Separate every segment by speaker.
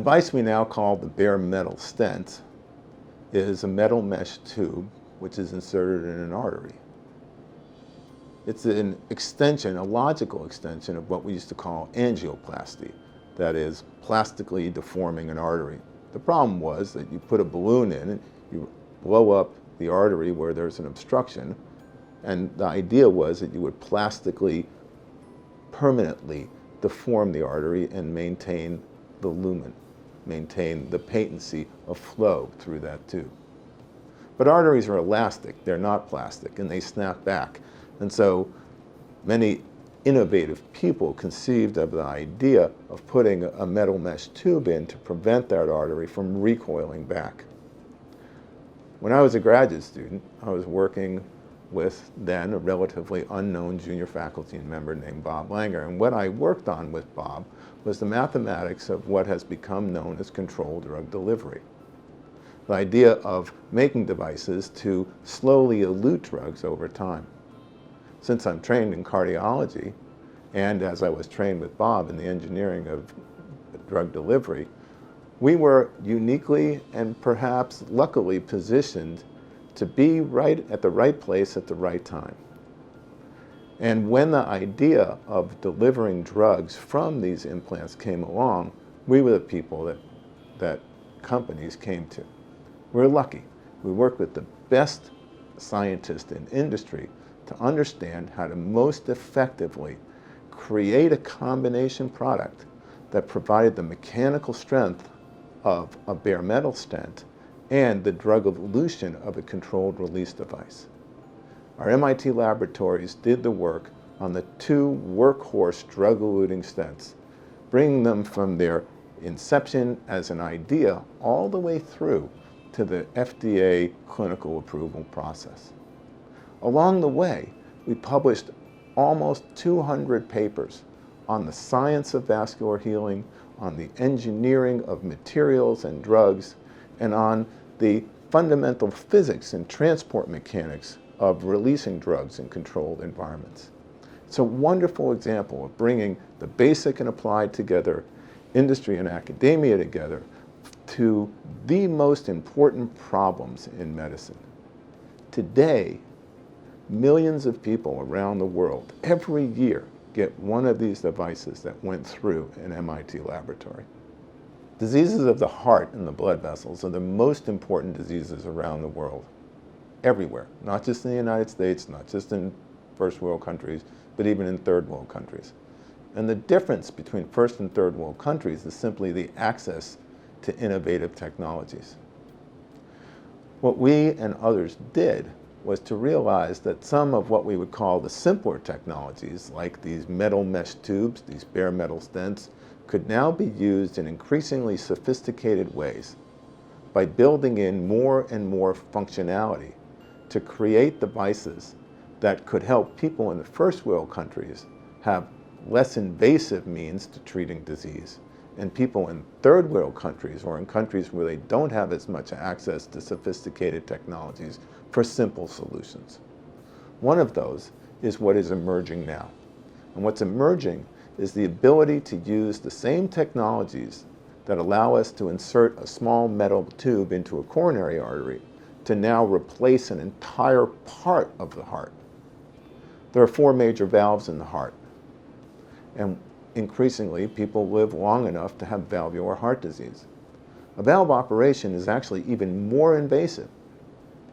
Speaker 1: device we now call the bare metal stent is a metal mesh tube which is inserted in an artery. It's an extension, a logical extension of what we used to call angioplasty, that is, plastically deforming an artery. The problem was that you put a balloon in and you blow up the artery where there's an obstruction, and the idea was that you would plastically, permanently deform the artery and maintain the lumen, maintain the patency of flow through that tube. But arteries are elastic, they're not plastic, and they snap back. And so many innovative people conceived of the idea of putting a metal mesh tube in to prevent that artery from recoiling back. When I was a graduate student, I was working with then a relatively unknown junior faculty member named Bob Langer. And what I worked on with Bob was the mathematics of what has become known as controlled drug delivery. The idea of making devices to slowly elute drugs over time. Since I'm trained in cardiology, and as I was trained with Bob in the engineering of drug delivery, we were uniquely and perhaps luckily positioned to be right at the right place at the right time. And when the idea of delivering drugs from these implants came along, we were the people that companies came to. We're lucky. We work with the best scientists in industry to understand how to most effectively create a combination product that provided the mechanical strength of a bare metal stent and the drug-elution of a controlled release device. Our MIT laboratories did the work on the two workhorse drug-eluting stents, bringing them from their inception as an idea all the way through to the FDA clinical approval process. Along the way, we published almost 200 papers on the science of vascular healing, on the engineering of materials and drugs, and on the fundamental physics and transport mechanics of releasing drugs in controlled environments. It's a wonderful example of bringing the basic and applied together, industry and academia together, to the most important problems in medicine. Today, millions of people around the world every year get one of these devices that went through an MIT laboratory. Diseases of the heart and the blood vessels are the most important diseases around the world, everywhere, not just in the United States, not just in first world countries, but even in third world countries. And the difference between first and third world countries is simply the access to innovative technologies. What we and others did was to realize that some of what we would call the simpler technologies, like these metal mesh tubes, these bare metal stents, could now be used in increasingly sophisticated ways by building in more and more functionality to create devices that could help people in the first world countries have less invasive means to treating disease, and people in third world countries or in countries where they don't have as much access to sophisticated technologies for simple solutions. One of those is what is emerging now. And what's emerging is the ability to use the same technologies that allow us to insert a small metal tube into a coronary artery to now replace an entire part of the heart. There are 4 major valves in the heart, and increasingly people live long enough to have valvular heart disease. A valve operation is actually even more invasive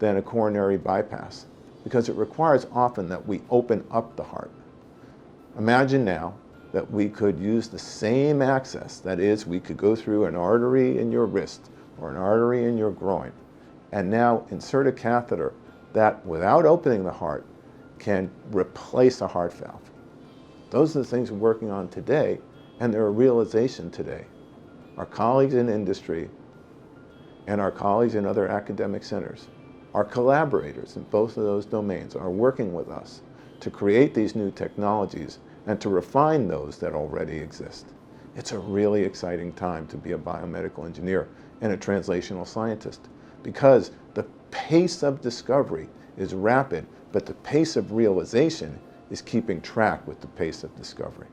Speaker 1: than a coronary bypass because it requires often that we open up the heart. Imagine now that we could use the same access, that is, we could go through an artery in your wrist or an artery in your groin, and now insert a catheter that, without opening the heart, can replace a heart valve. Those are the things we're working on today, and they're a realization today. Our colleagues in industry and our colleagues in other academic centers, our collaborators in both of those domains are working with us to create these new technologies and to refine those that already exist. It's a really exciting time to be a biomedical engineer and a translational scientist because the pace of discovery is rapid, but the pace of realization is keeping track with the pace of discovery.